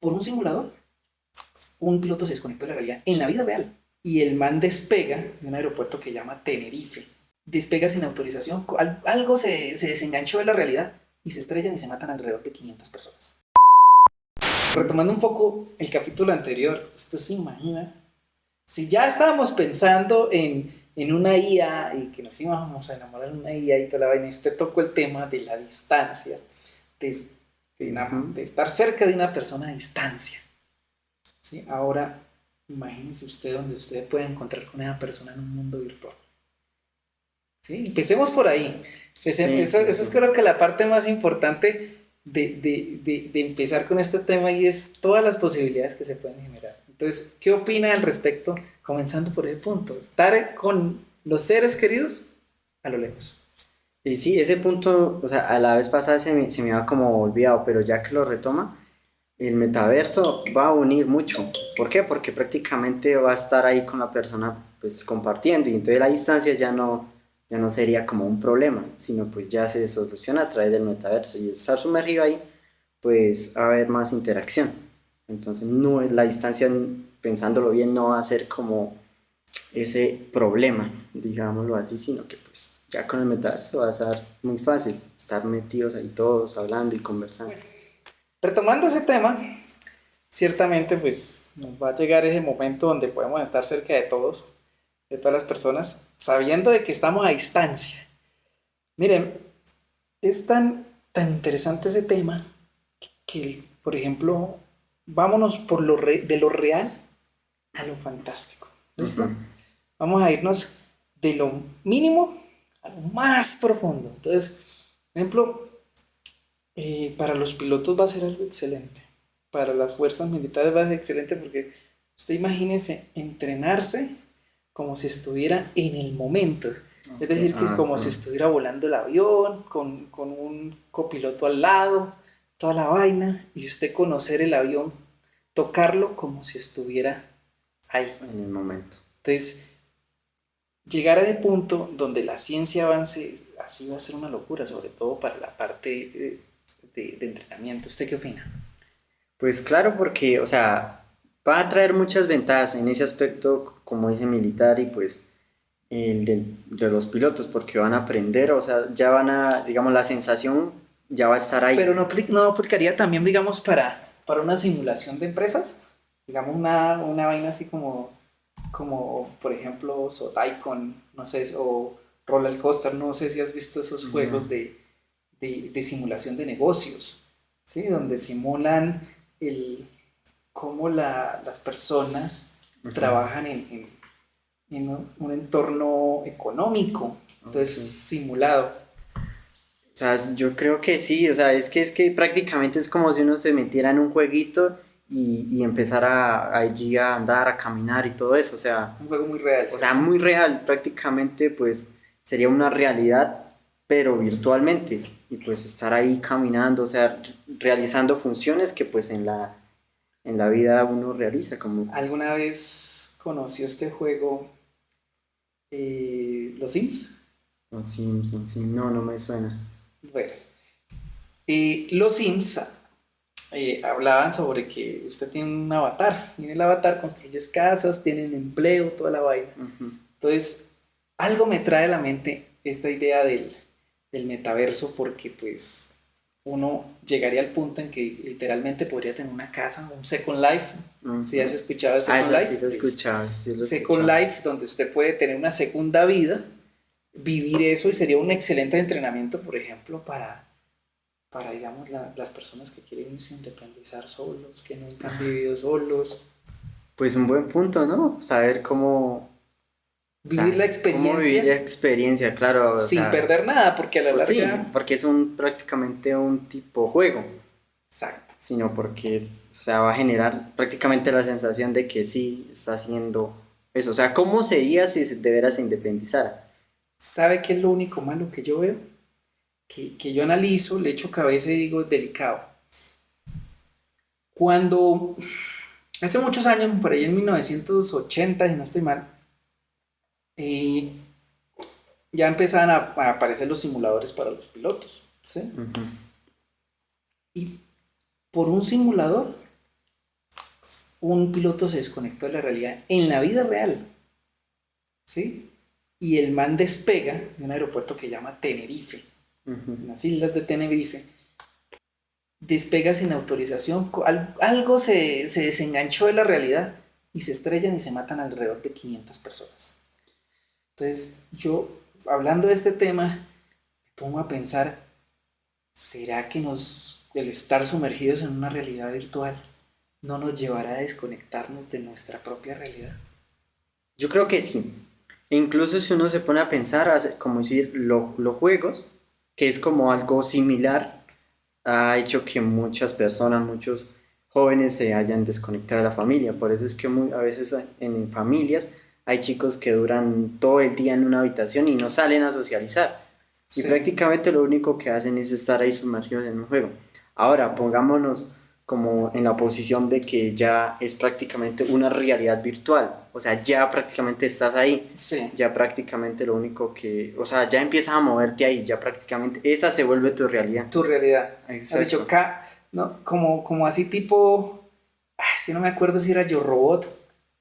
por un simulador, un piloto se desconectó de la realidad en la vida real. Y el man despega de un aeropuerto que llama Tenerife. Despega sin autorización. Algo se desenganchó de la realidad y se estrellan y se matan alrededor de 500 personas. Retomando un poco el capítulo anterior, ¿usted se imagina? Si ya estábamos pensando en una IA y que nos íbamos a enamorar de una IA y toda la vaina, y usted tocó el tema de la distancia, de estar cerca de una persona a distancia. ¿Sí? Ahora, imagínese usted donde usted puede encontrar con esa persona en un mundo virtual. ¿Sí? Empecemos por ahí. Eso es creo que la parte más importante de empezar con este tema y es todas las posibilidades que se pueden generar. Entonces, ¿qué opina al respecto? Comenzando por el punto, estar con los seres queridos a lo lejos. Y sí, ese punto, o sea, a la vez pasada se me iba como olvidado, pero ya que lo retoma, el metaverso va a unir mucho. ¿Por qué? Porque prácticamente va a estar ahí con la persona pues compartiendo y entonces la distancia ya no sería como un problema, sino pues ya se soluciona a través del metaverso y estar sumergido ahí pues va a haber más interacción. Entonces no, la distancia, pensándolo bien, no va a ser como ese problema, digámoslo así, sino que pues ya con el metaverso va a ser muy fácil estar metidos ahí todos hablando y conversando. Bueno, retomando ese tema, ciertamente pues nos va a llegar ese momento donde podemos estar cerca de todos, de todas las personas, sabiendo de que estamos a distancia. Miren, es tan interesante ese tema que, por ejemplo, vámonos por de lo real a lo fantástico. ¿Listo? Ujú. Vamos a irnos de lo mínimo a lo más profundo. Entonces, por ejemplo, para los pilotos va a ser algo excelente. Para las fuerzas militares va a ser excelente porque usted imagínese entrenarse como si estuviera en el momento. Es Ok, decir, que es como sí. si estuviera volando el avión, con un copiloto al lado, toda la vaina, y usted conocer el avión, tocarlo como si estuviera ahí. En el momento. Entonces, llegar a ese punto donde la ciencia avance, así va a ser una locura, sobre todo para la parte de entrenamiento. ¿Usted qué opina? Pues claro, porque, o sea, va a traer muchas ventajas en ese aspecto, como dice militar, y pues de los pilotos, porque van a aprender, o sea, ya van a, digamos, la sensación ya va a estar ahí. Pero no aplicaría también, digamos, para una simulación de empresas. Digamos, una vaina así como por ejemplo, Sotaicon, no sé, o Roller Coaster, no sé si has visto esos No. juegos de simulación de negocios, ¿sí? Donde simulan el, cómo las personas Ujú. trabajan en un entorno económico, Ok. entonces simulado. O sea, yo creo que sí, o sea, es que prácticamente es como si uno se metiera en un jueguito y empezara allí a andar, a caminar y todo eso, Un juego muy real, o sea, ¿cierto? muy real, prácticamente pues sería una realidad, pero virtualmente, y pues estar ahí caminando, o sea, realizando funciones que pues en la vida uno realiza, como ¿Alguna vez conoció este juego, Los Sims? los Simpsons, sí, no, no me suena. Bueno, los Sims hablaban sobre que usted tiene un avatar, y en el avatar construyes casas, tienen empleo, toda la vaina. Ujú. Entonces, algo me trae a la mente esta idea del metaverso porque pues uno llegaría al punto en que literalmente podría tener una casa, un Second Life. Si has Ujú. escuchado de Ah, Second eso sí Life, lo he listo. escuchado, sí lo he Second escuchado. Life donde usted puede tener una segunda vida, vivir eso y sería un excelente entrenamiento, por ejemplo, para digamos, las personas que quieren irse a independizar solos, que nunca han vivido solos, Pues un buen punto, ¿no? Saber cómo, o vivir la sea, cómo vivir la experiencia experiencia, claro, o sin sea, perder nada, porque a la pues sí, larga, porque es prácticamente un tipo juego, exacto. sino porque o sea, va a generar prácticamente la sensación de que sí está haciendo eso. O sea, ¿cómo sería si de veras se independizara? ¿Sabe qué es lo único malo que yo veo? Que yo analizo, le echo cabeza y digo, delicado. Cuando, hace muchos años, por ahí en 1980, si no estoy mal, eh, ya empezaban a aparecer los simuladores para los pilotos, ¿sí? Ujú. Y por un simulador un piloto se desconectó de la realidad en la vida real, ¿sí? Y el man despega de un aeropuerto que llama Tenerife, en las islas de Tenerife, despega sin autorización, algo se desenganchó de la realidad y se estrellan y se matan alrededor de 500 personas. Entonces yo, hablando de este tema, me pongo a pensar, ¿será que el estar sumergidos en una realidad virtual no nos llevará a desconectarnos de nuestra propia realidad? Yo creo que sí. E incluso si uno se pone a pensar, como decir, los juegos, que es como algo similar, ha hecho que muchas personas, muchos jóvenes se hayan desconectado de la familia. Por eso es que a veces en familias hay chicos que duran todo el día en una habitación y no salen a socializar. Y Sí, prácticamente lo único que hacen es estar ahí sumergidos en un juego. Ahora, pongámonos como en la posición de que ya es prácticamente una realidad virtual. O sea, ya prácticamente estás ahí. sí, Ya prácticamente lo único que... O sea, ya empiezas a moverte ahí. Ya prácticamente esa se vuelve tu realidad. tu realidad. Has dicho, Exacto. no, como así tipo, si no me acuerdo si era Yo Robot,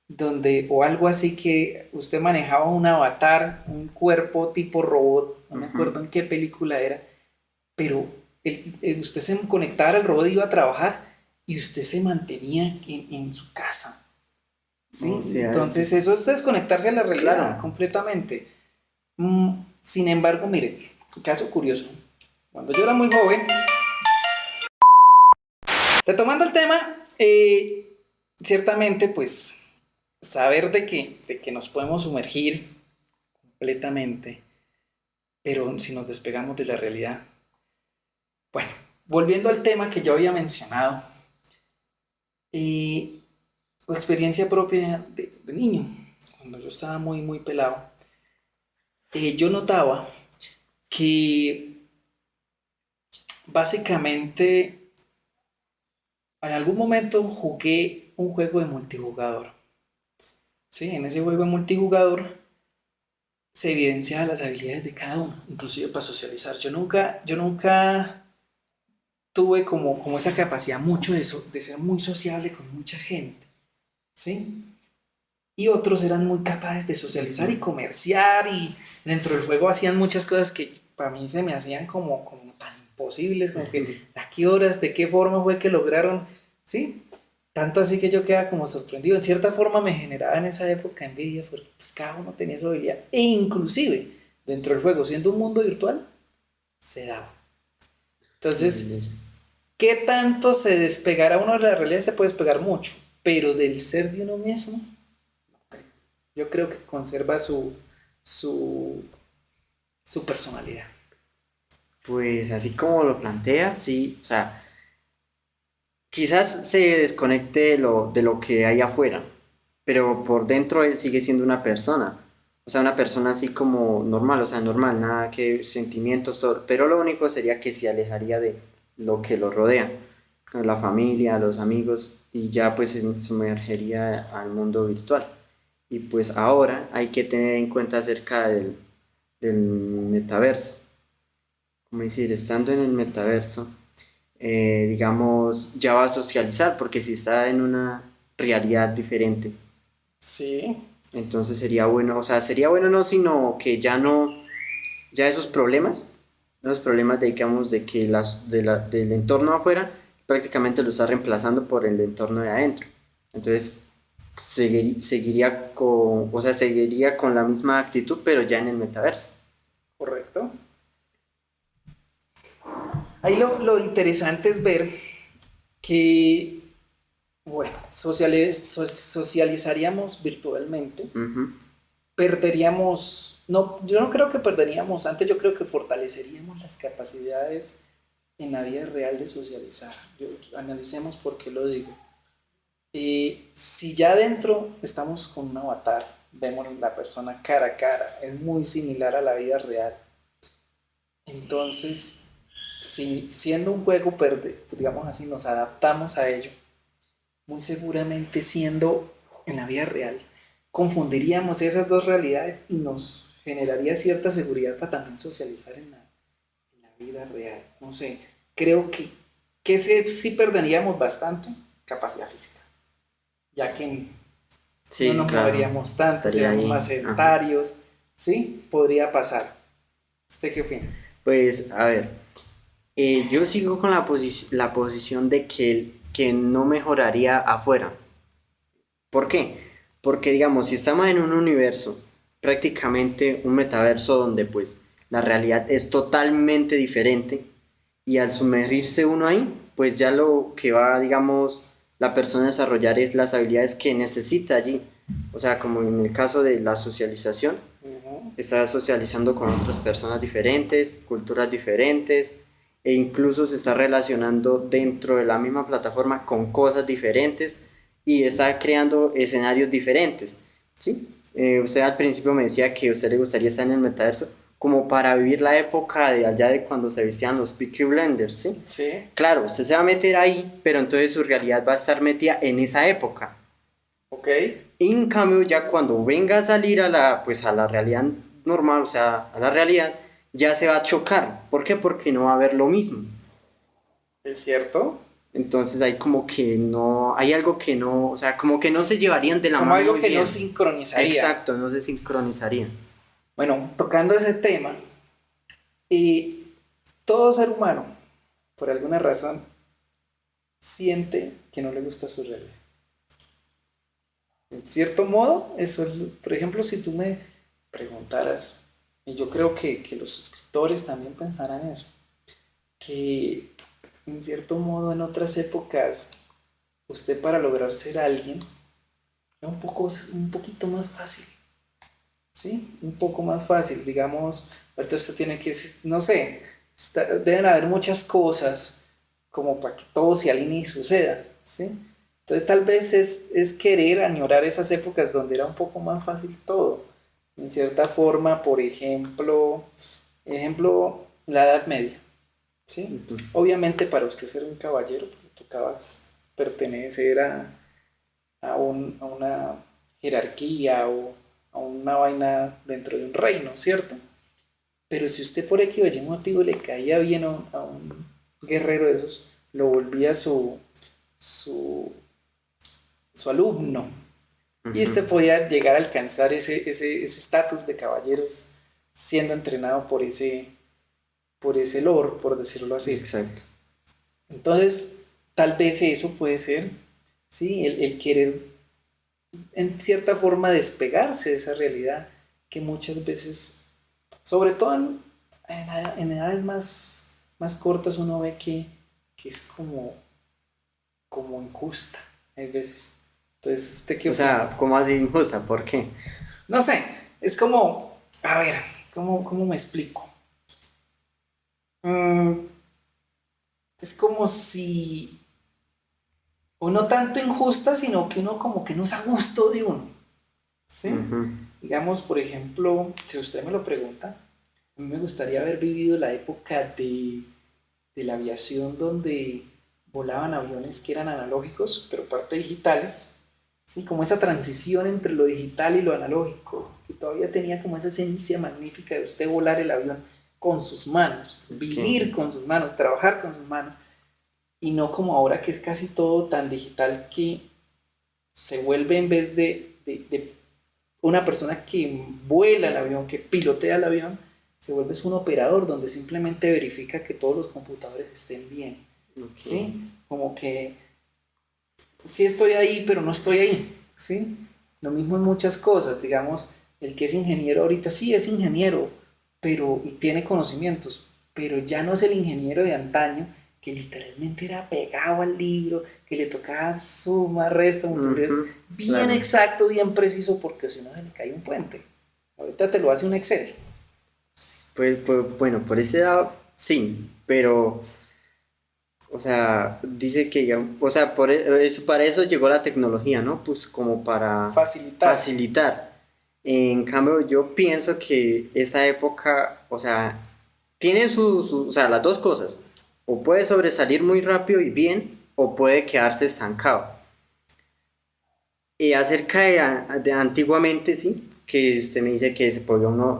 donde, o algo así que usted manejaba un avatar, un cuerpo tipo robot, no me Ujú. acuerdo en qué película era, pero usted se conectaba al robot, iba a trabajar y usted se mantenía en su casa, ¿sí? O sea, Entonces eso es desconectarse a la realidad claro. completamente. Sin embargo, mire, caso curioso, cuando yo era muy joven, retomando el tema, ciertamente pues saber de que nos podemos sumergir completamente, pero si nos despegamos de la realidad. Bueno, volviendo al tema que yo había mencionado, eh, experiencia propia de niño, cuando yo estaba muy, muy pelado, yo notaba que básicamente en algún momento jugué un juego de multijugador. Sí, en ese juego de multijugador se evidenciaban las habilidades de cada uno, inclusive para socializar. Yo nunca tuve como esa capacidad mucho de, de ser muy sociable con mucha gente, ¿sí? Y otros eran muy capaces de socializar y Ujú. comerciar y dentro del juego hacían muchas cosas que para mí se me hacían como tan imposibles, como que a qué horas, de qué forma fue que lograron, ¿sí? Tanto así que yo quedaba como sorprendido. En cierta forma me generaba en esa época envidia porque pues cada uno tenía su habilidad. E inclusive dentro del juego, siendo un mundo virtual, se daba. Qué Entonces, belleza. ¿qué tanto se despegará uno de la realidad? Se puede despegar mucho, pero del ser de uno mismo, yo creo que conserva su, su personalidad. Pues así como lo plantea, sí, o sea, quizás se desconecte de lo que hay afuera, pero por dentro él sigue siendo una persona. O sea, una persona así como normal, o sea, normal, nada que sentimientos, todo, pero lo único sería que se alejaría de lo que lo rodea, con la familia, los amigos, y ya pues se sumergería al mundo virtual. Y pues ahora hay que tener en cuenta acerca del metaverso. Como decir, estando en el metaverso, digamos, ya va a socializar, porque si está en una realidad diferente, Sí, entonces sería bueno, o sea, sería bueno no, sino que ya no, ya esos problemas de, digamos, de que del entorno afuera prácticamente lo está reemplazando por el entorno de adentro. Entonces, seguiría con, o sea, seguiría con la misma actitud, pero ya en el metaverso. correcto. Ahí lo interesante es ver que, bueno, socializaríamos virtualmente, Ujú. perderíamos, no, yo no creo que perderíamos, antes yo creo que fortaleceríamos las capacidades en la vida real de socializar. Analicemos por qué lo digo. Si ya adentro estamos con un avatar, vemos la persona cara a cara, es muy similar a la vida real. Entonces, si siendo un juego, digamos así, nos adaptamos a ello, muy seguramente siendo en la vida real, confundiríamos esas dos realidades y nos generaría cierta seguridad para también socializar en la vida real. No sé, creo que sí perderíamos bastante capacidad física. ya que Sí, no nos claro, moveríamos tanto, estaría seríamos ahí. más Ajá. sedentarios, ¿sí? Podría pasar. ¿Usted qué opina? Pues, a ver, yo sigo con la posición de que no mejoraría afuera. ¿Por qué? Porque, digamos, si estamos en un universo, prácticamente un metaverso donde pues la realidad es totalmente diferente y al sumergirse uno ahí, pues ya lo que va, digamos, la persona a desarrollar es las habilidades que necesita allí. O sea, como en el caso de la socialización, Ujú. está socializando con otras personas diferentes, culturas diferentes, e incluso se está relacionando dentro de la misma plataforma con cosas diferentes y está creando escenarios diferentes. ¿Sí? Usted al principio me decía que a usted le gustaría estar en el metaverso como para vivir la época de allá de cuando se vestían los Peaky Blinders, ¿sí? Sí, Claro, usted se va a meter ahí, pero entonces su realidad va a estar metida en esa época. ok. En cambio, ya cuando venga a salir a pues a la realidad normal, o sea, a la realidad, ya se va a chocar. ¿Por qué? Porque no va a haber lo mismo. ¿Es cierto? Entonces hay como que no, hay algo que no, o sea, como que no se llevarían de la Como mano algo muy que no bien. sincronizaría. Exacto, no se sincronizarían. Bueno, tocando ese tema, todo ser humano, por alguna razón, siente que no le gusta su realidad. En cierto modo, eso es, por ejemplo, si tú me preguntaras, y yo creo que los suscriptores también pensarán eso, que en cierto modo en otras épocas, usted para lograr ser alguien, era un poquito más fácil, ¿sí? Un poco más fácil, digamos, ahorita usted tiene que, no sé, deben haber muchas cosas como para que todo se alinee y suceda, ¿sí? Entonces tal vez es querer añorar esas épocas donde era un poco más fácil todo. En cierta forma, por ejemplo, la Edad Media, ¿sí? Ujú. Obviamente para usted ser un caballero, pues, tocaba pertenecer a una jerarquía o a una vaina dentro de un reino, ¿cierto? Pero si usted por X o Y motivo le caía bien a un guerrero de esos, lo volvía su, su alumno. Y Ujú. usted podía llegar a alcanzar ese estatus de caballeros siendo entrenado por ese lord, por decirlo así. Exacto. Entonces, tal vez eso puede ser, ¿sí? El querer en cierta forma despegarse de esa realidad que muchas veces, sobre todo en edades más cortas, uno ve que es como injusta, hay veces. Entonces, ¿usted qué O opina? sea, ¿cómo así injusta? ¿Por qué? No sé, es como, a ver, ¿cómo me explico? Mm, es como si, o no tanto injusta, sino que uno como que no es a gusto de uno, ¿sí? Ujú. Digamos, por ejemplo, si usted me lo pregunta, a mí me gustaría haber vivido la época de la aviación donde volaban aviones que eran analógicos, pero parte digitales, ¿sí? Como esa transición entre lo digital y lo analógico, que todavía tenía como esa esencia magnífica de usted volar el avión con sus manos, Ok. vivir con sus manos, trabajar con sus manos, y no como ahora que es casi todo tan digital que se vuelve en vez de una persona que vuela el avión, que pilotea el avión, se vuelve un operador donde simplemente verifica que todos los computadores estén bien. Ok. ¿Sí? Como que sí estoy ahí, pero no estoy ahí. ¿Sí? Lo mismo en muchas cosas. Digamos, el que es ingeniero ahorita sí es ingeniero, pero y tiene conocimientos, pero ya no es el ingeniero de antaño que literalmente era pegado al libro, que le tocaba suma, resta, multiplicar, Ujú. bien Claro. exacto, bien preciso, porque si no se le cae un puente. Ahorita te lo hace un Excel. Pues, bueno, por ese lado, sí, pero, o sea, dice que, o sea, eso, para eso llegó la tecnología, ¿no? Pues como para Facilitar. facilitar. En cambio, yo pienso que esa época, o sea, tiene o sea, las dos cosas. O puede sobresalir muy rápido y bien, o puede quedarse estancado. Y acerca de antiguamente, sí, que usted me dice que se podía uno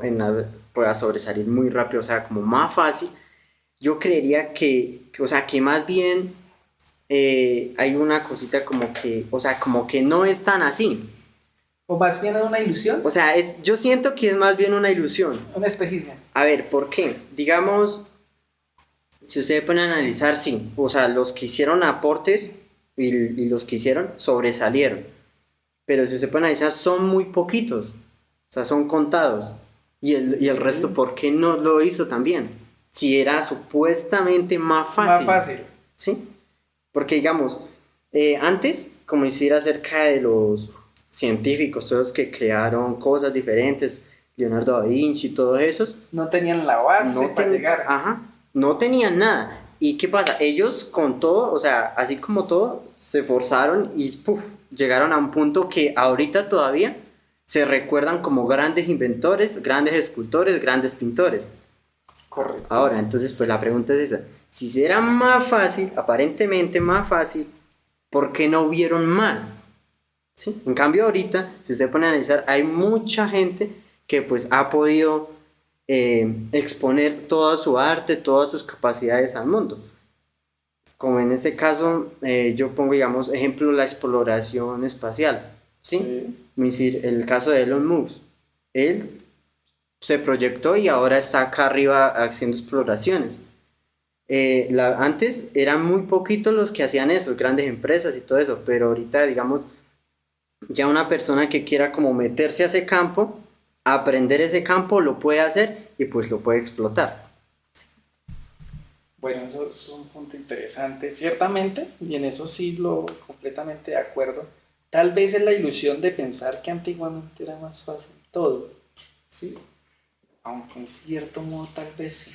pueda sobresalir muy rápido, o sea, como más fácil. Yo creería o sea, que más bien hay una cosita como que, o sea, como que no es tan así. O más bien una ilusión, O sea, yo siento que es más bien una ilusión. un espejismo. A ver, ¿por qué? Digamos, si ustedes pueden analizar, sí, o sea, los que hicieron aportes y los que hicieron sobresalieron. Pero si usted puede analizar, son muy poquitos, o sea, son contados. Y el resto, ¿por qué no lo hizo también? Si era supuestamente más fácil. Más fácil. ¿Sí? Porque digamos, antes, como decir acerca de los científicos, todos los que crearon cosas diferentes, Leonardo da Vinci, todos esos, No tenían la base para llegar. ajá, no tenían nada. ¿Y qué pasa? Ellos con todo, o sea, así como todo, se forzaron y ¡puf! Llegaron a un punto que ahorita todavía se recuerdan como grandes inventores, grandes escultores, grandes pintores. Correcto. Ahora, entonces, pues la pregunta es esa. Si será más fácil, aparentemente más fácil, ¿por qué no vieron más? ¿Sí? En cambio, ahorita, si usted pone a analizar, hay mucha gente que pues ha podido exponer toda su arte, todas sus capacidades al mundo. Como en este caso, yo pongo, digamos, ejemplo, la exploración espacial. ¿Sí? Es decir, el caso de Elon Musk. Él se proyectó y ahora está acá arriba haciendo exploraciones. Antes eran muy poquitos los que hacían eso, grandes empresas y todo eso, pero ahorita, digamos, ya una persona que quiera como meterse a ese campo, aprender ese campo, lo puede hacer y pues lo puede explotar. Bueno, eso es un punto interesante, ciertamente, y en eso sí lo completamente de acuerdo. Tal vez es la ilusión de pensar que antiguamente era más fácil todo, ¿sí? Aunque en cierto modo tal vez sí.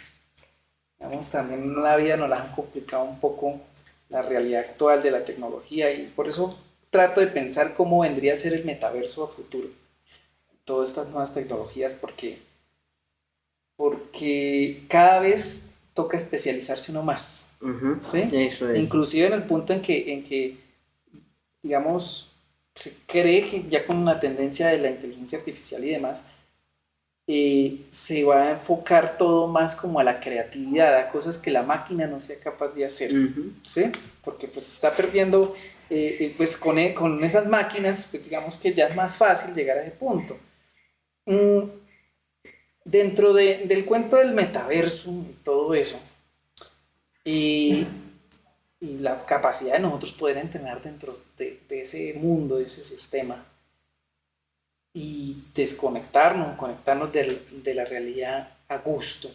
Digamos, también en la vida nos la han complicado un poco la realidad actual de la tecnología y por eso trato de pensar cómo vendría a ser el metaverso a futuro. Todas estas nuevas tecnologías porque cada vez toca especializarse uno más, ¿sí? Eso es. Inclusive en el punto en que digamos, se cree que ya con la tendencia de la inteligencia artificial y demás, se va a enfocar todo más como a la creatividad, a cosas que la máquina no sea capaz de hacer, ¿sí? Porque pues está perdiendo, pues con esas máquinas, pues digamos que ya es más fácil llegar a ese punto. Dentro del cuento del metaverso y todo eso, y la capacidad de nosotros poder entrenar dentro de ese mundo, de ese sistema, y desconectarnos, conectarnos de la realidad a gusto.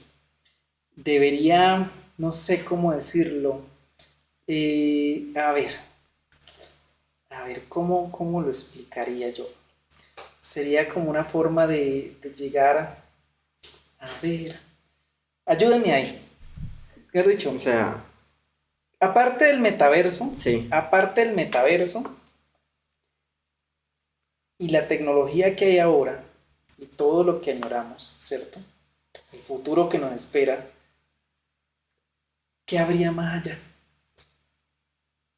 Debería, no sé cómo decirlo, a ver, ¿cómo lo explicaría yo? Sería como una forma de llegar a ver, ayúdenme ahí. ¿Qué he dicho? O sea, Aparte del metaverso, sí. Y la tecnología que hay ahora, y todo lo que añoramos, ¿cierto? El futuro que nos espera, ¿qué habría más allá?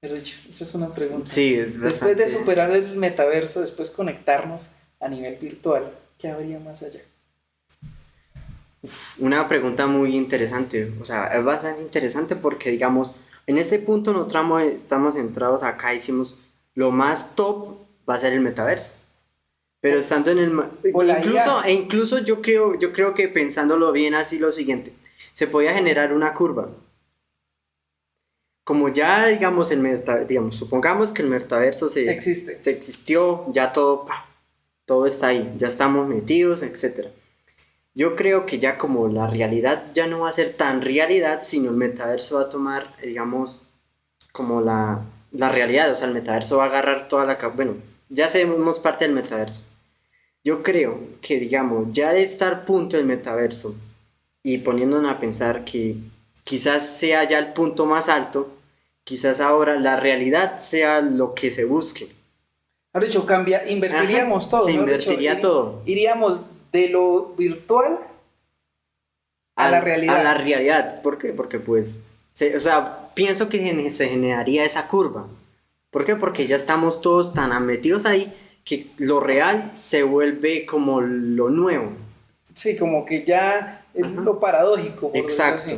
Esa es una pregunta. Sí, es Después bastante... de superar el metaverso, después conectarnos a nivel virtual, ¿qué habría más allá? Una pregunta muy interesante, o sea, es bastante interesante porque, digamos, en este punto nosotros estamos centrados acá, hicimos lo más top va a ser el metaverso. Pero estando en el... Incluso yo creo que pensándolo bien así lo siguiente, se podía generar una curva. Como ya, digamos, supongamos que el metaverso se existió, ya todo está ahí, ya estamos metidos, etc. Yo creo que ya como la realidad ya no va a ser tan realidad, sino el metaverso va a tomar, digamos, como la realidad, o sea, el metaverso va a agarrar toda la... Bueno, ya somos parte del metaverso. Yo creo que, digamos, ya de estar punto del metaverso y poniéndonos a pensar que quizás sea ya el punto más alto, quizás ahora la realidad sea lo que se busque. Ahora dicho, invertiríamos todo. Se invertiría todo. Iríamos de lo virtual a la realidad. A la realidad. ¿Por qué? Porque pues, o sea, pienso que se generaría esa curva. ¿Por qué? Porque ya estamos todos tan metidos ahí que lo real se vuelve como lo nuevo. Sí, como que ya es lo paradójico. Exacto.